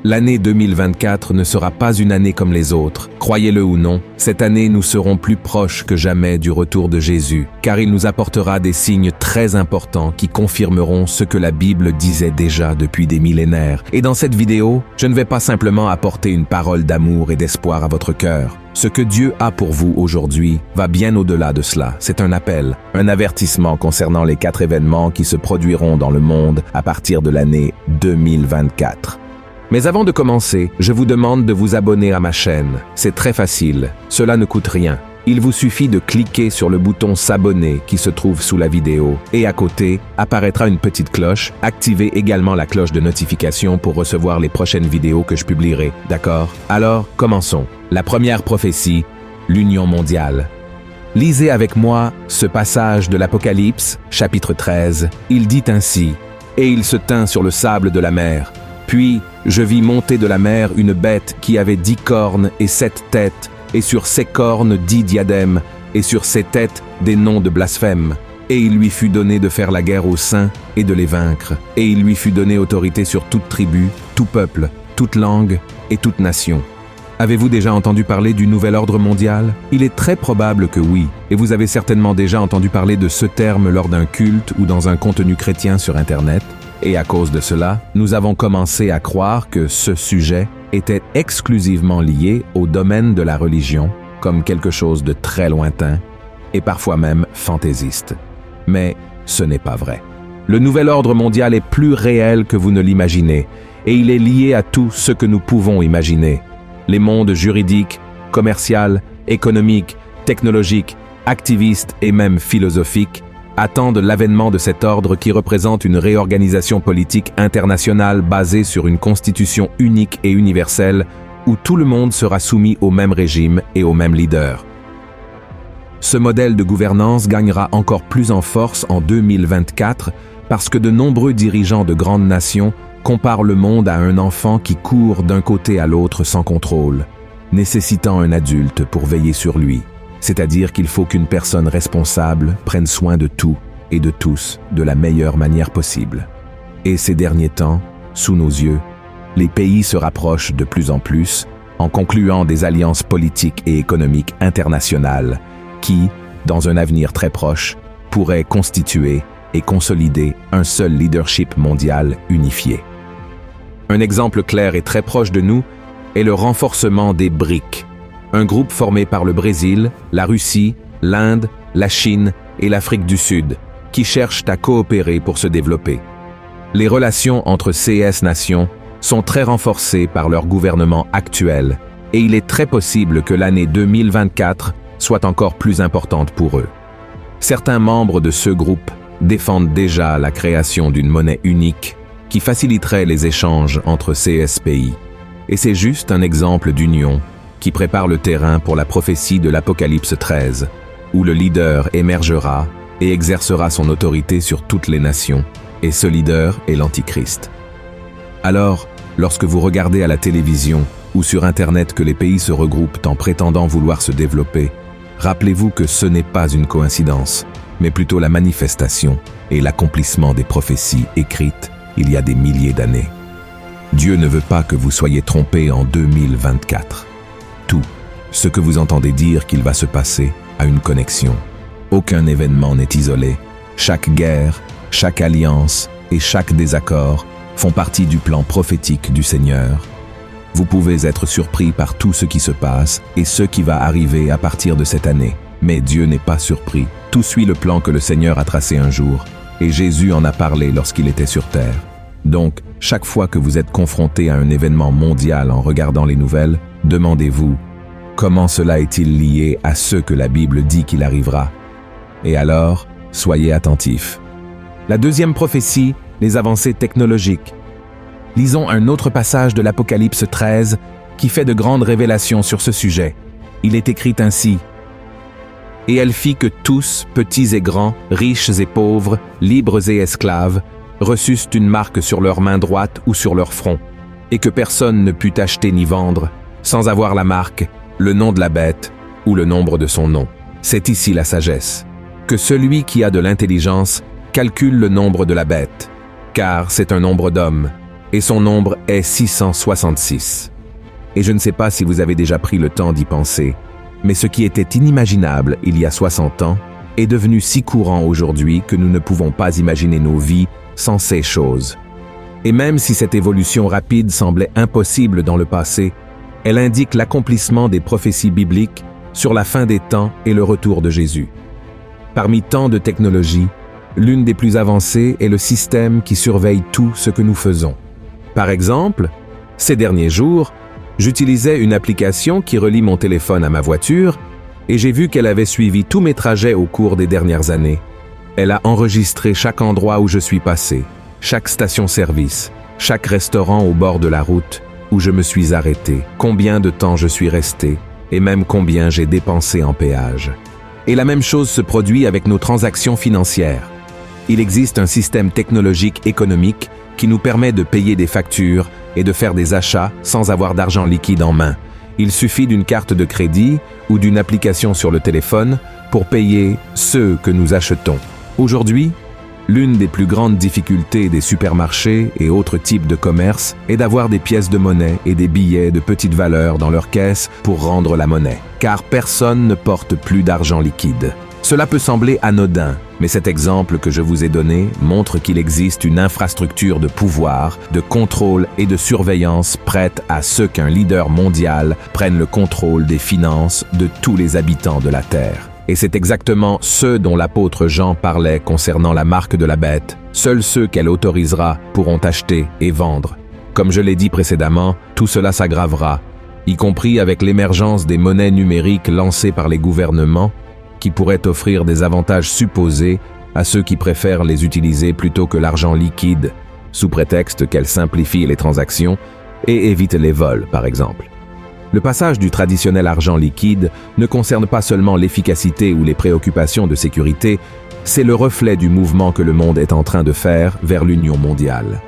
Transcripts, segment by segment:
L'année 2024 ne sera pas une année comme les autres. Croyez-le ou non, cette année nous serons plus proches que jamais du retour de Jésus, car il nous apportera des signes très importants qui confirmeront ce que la Bible disait déjà depuis des millénaires. Et dans cette vidéo, je ne vais pas simplement apporter une parole d'amour et d'espoir à votre cœur. Ce que Dieu a pour vous aujourd'hui va bien au-delà de cela. C'est un appel, un avertissement concernant les 4 événements qui se produiront dans le monde à partir de l'année 2024. Mais avant de commencer, je vous demande de vous abonner à ma chaîne. C'est très facile, cela ne coûte rien. Il vous suffit de cliquer sur le bouton s'abonner qui se trouve sous la vidéo et à côté apparaîtra une petite cloche. Activez également la cloche de notification pour recevoir les prochaines vidéos que je publierai, d'accord? Alors, commençons. La première prophétie, l'union mondiale. Lisez avec moi ce passage de l'Apocalypse, chapitre 13. Il dit ainsi: « Et il se tint sur le sable de la mer. Puis je vis monter de la mer une bête qui avait 10 cornes et 7 têtes, et sur ses cornes 10 diadèmes, et sur ses têtes des noms de blasphème. Et il lui fut donné de faire la guerre aux saints et de les vaincre. Et il lui fut donné autorité sur toute tribu, tout peuple, toute langue et toute nation. » Avez-vous déjà entendu parler du nouvel ordre mondial? Il est très probable que oui, et vous avez certainement déjà entendu parler de ce terme lors d'un culte ou dans un contenu chrétien sur Internet. Et à cause de cela, nous avons commencé à croire que ce sujet était exclusivement lié au domaine de la religion, comme quelque chose de très lointain, et parfois même fantaisiste. Mais ce n'est pas vrai. Le nouvel ordre mondial est plus réel que vous ne l'imaginez, et il est lié à tout ce que nous pouvons imaginer. Les mondes juridiques, commerciaux, économiques, technologiques, activistes et même philosophiques attendent l'avènement de cet ordre qui représente une réorganisation politique internationale basée sur une constitution unique et universelle où tout le monde sera soumis au même régime et au même leader. Ce modèle de gouvernance gagnera encore plus en force en 2024 parce que de nombreux dirigeants de grandes nations comparent le monde à un enfant qui court d'un côté à l'autre sans contrôle, nécessitant un adulte pour veiller sur lui. C'est-à-dire qu'il faut qu'une personne responsable prenne soin de tout et de tous de la meilleure manière possible. Et ces derniers temps, sous nos yeux, les pays se rapprochent de plus en plus en concluant des alliances politiques et économiques internationales qui, dans un avenir très proche, pourraient constituer et consolider un seul leadership mondial unifié. Un exemple clair et très proche de nous est le renforcement des BRICS, un groupe formé par le Brésil, la Russie, l'Inde, la Chine et l'Afrique du Sud, qui cherchent à coopérer pour se développer. Les relations entre ces nations sont très renforcées par leur gouvernement actuel, et il est très possible que l'année 2024 soit encore plus importante pour eux. Certains membres de ce groupe défendent déjà la création d'une monnaie unique qui faciliterait les échanges entre ces pays. Et c'est juste un exemple d'union qui prépare le terrain pour la prophétie de l'Apocalypse 13, où le leader émergera et exercera son autorité sur toutes les nations, et ce leader est l'Antichrist. Alors, lorsque vous regardez à la télévision ou sur Internet que les pays se regroupent en prétendant vouloir se développer, rappelez-vous que ce n'est pas une coïncidence, mais plutôt la manifestation et l'accomplissement des prophéties écrites il y a des milliers d'années. Dieu ne veut pas que vous soyez trompés en 2024. Tout ce que vous entendez dire qu'il va se passer a une connexion. Aucun événement n'est isolé. Chaque guerre, chaque alliance et chaque désaccord font partie du plan prophétique du Seigneur. Vous pouvez être surpris par tout ce qui se passe et ce qui va arriver à partir de cette année. Mais Dieu n'est pas surpris. Tout suit le plan que le Seigneur a tracé un jour, et Jésus en a parlé lorsqu'il était sur terre. Donc, chaque fois que vous êtes confronté à un événement mondial en regardant les nouvelles, demandez-vous, comment cela est-il lié à ce que la Bible dit qu'il arrivera? Et alors, soyez attentifs. La deuxième prophétie, les avancées technologiques. Lisons un autre passage de l'Apocalypse 13 qui fait de grandes révélations sur ce sujet. Il est écrit ainsi: « Et elle fit que tous, petits et grands, riches et pauvres, libres et esclaves, reçussent une marque sur leur main droite ou sur leur front, et que personne ne put acheter ni vendre, sans avoir la marque, le nom de la bête ou le nombre de son nom. C'est ici la sagesse. Que celui qui a de l'intelligence calcule le nombre de la bête, car c'est un nombre d'hommes, et son nombre est 666. Et je ne sais pas si vous avez déjà pris le temps d'y penser, mais ce qui était inimaginable il y a 60 ans est devenu si courant aujourd'hui que nous ne pouvons pas imaginer nos vies sans ces choses. Et même si cette évolution rapide semblait impossible dans le passé, elle indique l'accomplissement des prophéties bibliques sur la fin des temps et le retour de Jésus. Parmi tant de technologies, l'une des plus avancées est le système qui surveille tout ce que nous faisons. Par exemple, ces derniers jours, j'utilisais une application qui relie mon téléphone à ma voiture et j'ai vu qu'elle avait suivi tous mes trajets au cours des dernières années. Elle a enregistré chaque endroit où je suis passé, chaque station-service, chaque restaurant au bord de la route où je me suis arrêté, combien de temps je suis resté et même combien j'ai dépensé en péage. Et la même chose se produit avec nos transactions financières. Il existe un système technologique économique qui nous permet de payer des factures et de faire des achats sans avoir d'argent liquide en main. Il suffit d'une carte de crédit ou d'une application sur le téléphone pour payer ce que nous achetons. Aujourd'hui, l'une des plus grandes difficultés des supermarchés et autres types de commerce est d'avoir des pièces de monnaie et des billets de petite valeur dans leurs caisses pour rendre la monnaie, car personne ne porte plus d'argent liquide. Cela peut sembler anodin, mais cet exemple que je vous ai donné montre qu'il existe une infrastructure de pouvoir, de contrôle et de surveillance prête à ce qu'un leader mondial prenne le contrôle des finances de tous les habitants de la Terre. Et c'est exactement ce dont l'apôtre Jean parlait concernant la marque de la bête. Seuls ceux qu'elle autorisera pourront acheter et vendre. Comme je l'ai dit précédemment, tout cela s'aggravera, y compris avec l'émergence des monnaies numériques lancées par les gouvernements, qui pourraient offrir des avantages supposés à ceux qui préfèrent les utiliser plutôt que l'argent liquide, sous prétexte qu'elles simplifient les transactions et évitent les vols, par exemple. Le passage du traditionnel argent liquide ne concerne pas seulement l'efficacité ou les préoccupations de sécurité, c'est le reflet du mouvement que le monde est en train de faire vers l'union mondiale.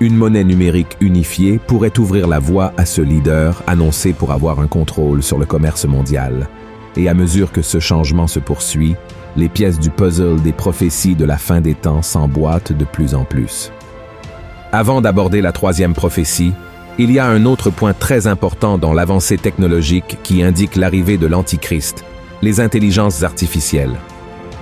Une monnaie numérique unifiée pourrait ouvrir la voie à ce leader annoncé pour avoir un contrôle sur le commerce mondial. Et à mesure que ce changement se poursuit, les pièces du puzzle des prophéties de la fin des temps s'emboîtent de plus en plus. Avant d'aborder la troisième prophétie, il y a un autre point très important dans l'avancée technologique qui indique l'arrivée de l'Antichrist, les intelligences artificielles.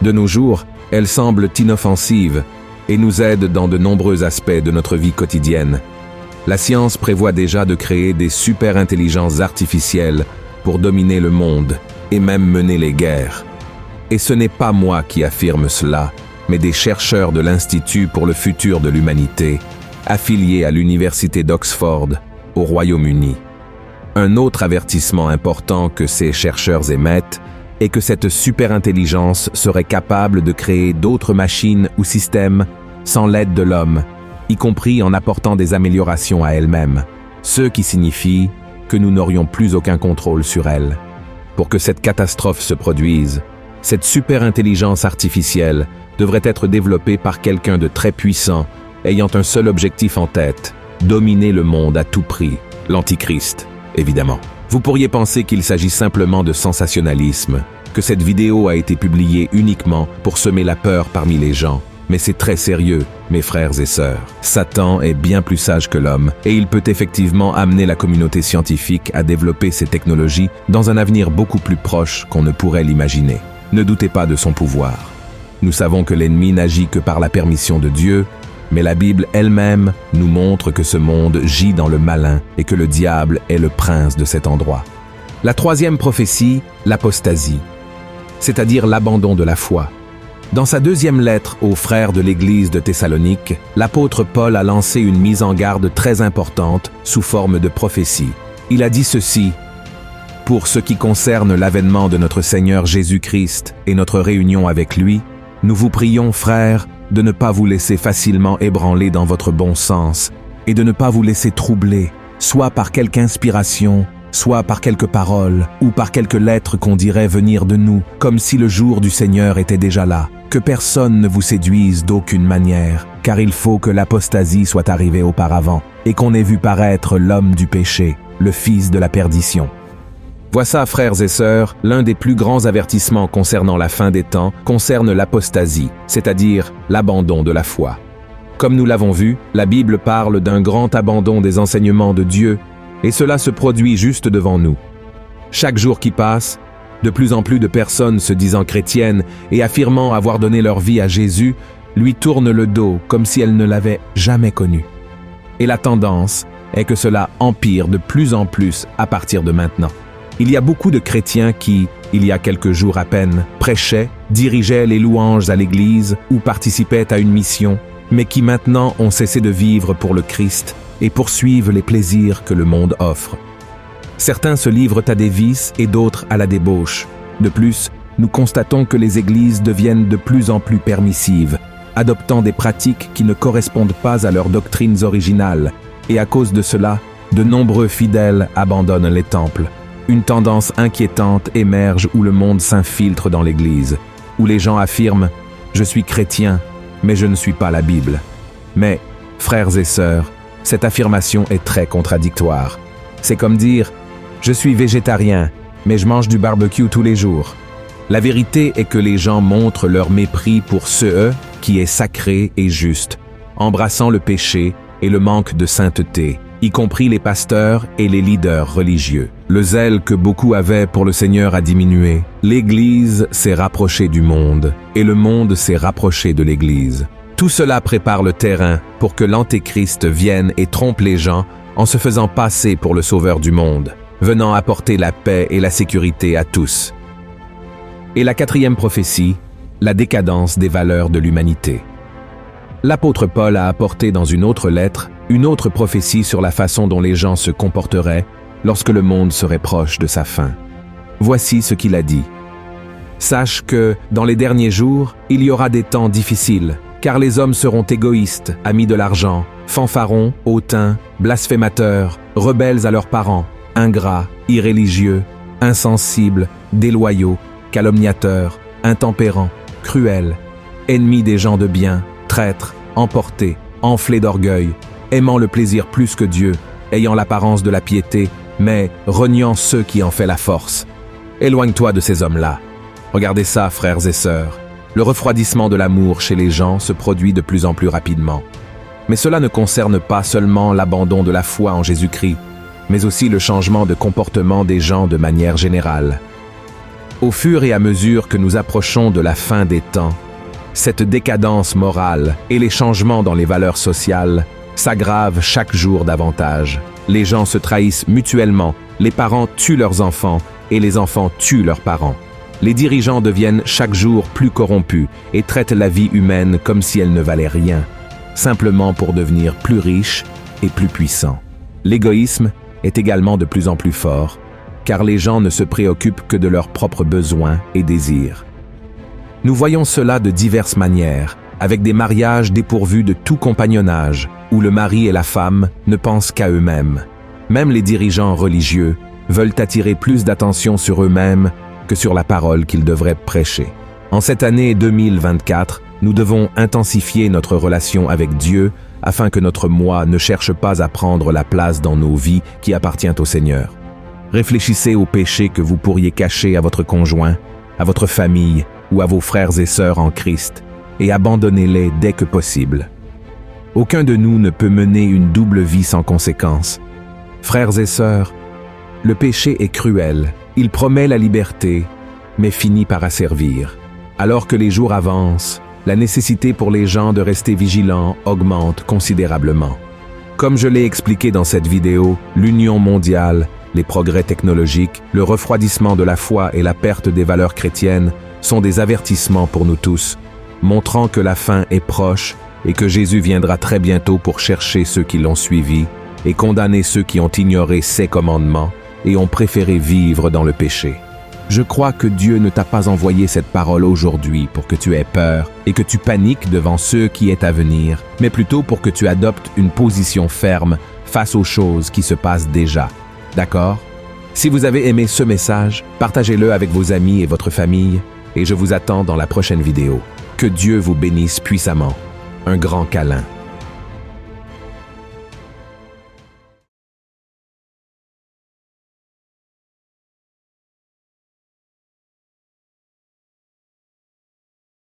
De nos jours, elles semblent inoffensives et nous aident dans de nombreux aspects de notre vie quotidienne. La science prévoit déjà de créer des super-intelligences artificielles pour dominer le monde et même mener les guerres. Et ce n'est pas moi qui affirme cela, mais des chercheurs de l'Institut pour le futur de l'humanité, affiliés à l'Université d'Oxford, au Royaume-Uni. Un autre avertissement important que ces chercheurs émettent est que cette superintelligence serait capable de créer d'autres machines ou systèmes sans l'aide de l'homme, y compris en apportant des améliorations à elle-même, ce qui signifie que nous n'aurions plus aucun contrôle sur elle. Pour que cette catastrophe se produise, cette superintelligence artificielle devrait être développée par quelqu'un de très puissant, ayant un seul objectif en tête, dominer le monde à tout prix, l'Antichrist, évidemment. Vous pourriez penser qu'il s'agit simplement de sensationnalisme, que cette vidéo a été publiée uniquement pour semer la peur parmi les gens, mais c'est très sérieux, mes frères et sœurs. Satan est bien plus sage que l'homme, et il peut effectivement amener la communauté scientifique à développer ces technologies dans un avenir beaucoup plus proche qu'on ne pourrait l'imaginer. Ne doutez pas de son pouvoir. Nous savons que l'ennemi n'agit que par la permission de Dieu, mais la Bible elle-même nous montre que ce monde gît dans le malin et que le diable est le prince de cet endroit. La troisième prophétie, l'apostasie, c'est-à-dire l'abandon de la foi. Dans sa deuxième lettre aux frères de l'église de Thessalonique, l'apôtre Paul a lancé une mise en garde très importante sous forme de prophétie. Il a dit ceci: « Pour ce qui concerne l'avènement de notre Seigneur Jésus-Christ et notre réunion avec lui, nous vous prions, frères, de ne pas vous laisser facilement ébranler dans votre bon sens et de ne pas vous laisser troubler, soit par quelque inspiration, soit par quelques paroles ou par quelques lettres qu'on dirait venir de nous, comme si le jour du Seigneur était déjà là. Que personne ne vous séduise d'aucune manière, car il faut que l'apostasie soit arrivée auparavant et qu'on ait vu paraître l'homme du péché, le fils de la perdition. » Voici, frères et sœurs, l'un des plus grands avertissements concernant la fin des temps concerne l'apostasie, c'est-à-dire l'abandon de la foi. Comme nous l'avons vu, la Bible parle d'un grand abandon des enseignements de Dieu, et cela se produit juste devant nous. Chaque jour qui passe, de plus en plus de personnes se disant chrétiennes et affirmant avoir donné leur vie à Jésus, lui tournent le dos comme si elles ne l'avaient jamais connu. Et la tendance est que cela empire de plus en plus à partir de maintenant. Il y a beaucoup de chrétiens qui, il y a quelques jours à peine, prêchaient, dirigeaient les louanges à l'église ou participaient à une mission, mais qui maintenant ont cessé de vivre pour le Christ et poursuivent les plaisirs que le monde offre. Certains se livrent à des vices et d'autres à la débauche. De plus, nous constatons que les églises deviennent de plus en plus permissives, adoptant des pratiques qui ne correspondent pas à leurs doctrines originales, et à cause de cela, de nombreux fidèles abandonnent les temples. Une tendance inquiétante émerge où le monde s'infiltre dans l'église, où les gens affirment « Je suis chrétien, mais je ne suis pas la Bible ». Mais, frères et sœurs, cette affirmation est très contradictoire. C'est comme dire « Je suis végétarien, mais je mange du barbecue tous les jours ». La vérité est que les gens montrent leur mépris pour ce qui est sacré et juste, embrassant le péché et le manque de sainteté, y compris les pasteurs et les leaders religieux. Le zèle que beaucoup avaient pour le Seigneur a diminué. L'Église s'est rapprochée du monde, et le monde s'est rapproché de l'Église. Tout cela prépare le terrain pour que l'Antéchrist vienne et trompe les gens en se faisant passer pour le sauveur du monde, venant apporter la paix et la sécurité à tous. Et la quatrième prophétie, la décadence des valeurs de l'humanité. L'apôtre Paul a apporté dans une autre lettre une autre prophétie sur la façon dont les gens se comporteraient lorsque le monde serait proche de sa fin. Voici ce qu'il a dit. « Sache que, dans les derniers jours, il y aura des temps difficiles, car les hommes seront égoïstes, amis de l'argent, fanfarons, hautains, blasphémateurs, rebelles à leurs parents, ingrats, irréligieux, insensibles, déloyaux, calomniateurs, intempérants, cruels, ennemis des gens de bien, traîtres, emportés, enflés d'orgueil, aimant le plaisir plus que Dieu, ayant l'apparence de la piété, mais reniant ceux qui en fait la force. Éloigne-toi de ces hommes-là. Regardez ça, frères et sœurs. Le refroidissement de l'amour chez les gens se produit de plus en plus rapidement. Mais cela ne concerne pas seulement l'abandon de la foi en Jésus-Christ, mais aussi le changement de comportement des gens de manière générale. Au fur et à mesure que nous approchons de la fin des temps, cette décadence morale et les changements dans les valeurs sociales s'aggravent chaque jour davantage. Les gens se trahissent mutuellement, les parents tuent leurs enfants et les enfants tuent leurs parents. Les dirigeants deviennent chaque jour plus corrompus et traitent la vie humaine comme si elle ne valait rien, simplement pour devenir plus riches et plus puissants. L'égoïsme est également de plus en plus fort, car les gens ne se préoccupent que de leurs propres besoins et désirs. Nous voyons cela de diverses manières, avec des mariages dépourvus de tout compagnonnage, où le mari et la femme ne pensent qu'à eux-mêmes. Même les dirigeants religieux veulent attirer plus d'attention sur eux-mêmes que sur la parole qu'ils devraient prêcher. En cette année 2024, nous devons intensifier notre relation avec Dieu afin que notre moi ne cherche pas à prendre la place dans nos vies qui appartient au Seigneur. Réfléchissez aux péchés que vous pourriez cacher à votre conjoint, à votre famille ou à vos frères et sœurs en Christ, et abandonnez-les dès que possible. Aucun de nous ne peut mener une double vie sans conséquence. Frères et sœurs, le péché est cruel, il promet la liberté, mais finit par asservir. Alors que les jours avancent, la nécessité pour les gens de rester vigilants augmente considérablement. Comme je l'ai expliqué dans cette vidéo, l'union mondiale, les progrès technologiques, le refroidissement de la foi et la perte des valeurs chrétiennes sont des avertissements pour nous tous, montrant que la fin est proche et que Jésus viendra très bientôt pour chercher ceux qui l'ont suivi et condamner ceux qui ont ignoré ses commandements et ont préféré vivre dans le péché. Je crois que Dieu ne t'a pas envoyé cette parole aujourd'hui pour que tu aies peur et que tu paniques devant ce qui est à venir, mais plutôt pour que tu adoptes une position ferme face aux choses qui se passent déjà. D'accord? Si vous avez aimé ce message, partagez-le avec vos amis et votre famille, et je vous attends dans la prochaine vidéo. Que Dieu vous bénisse puissamment. Un grand câlin.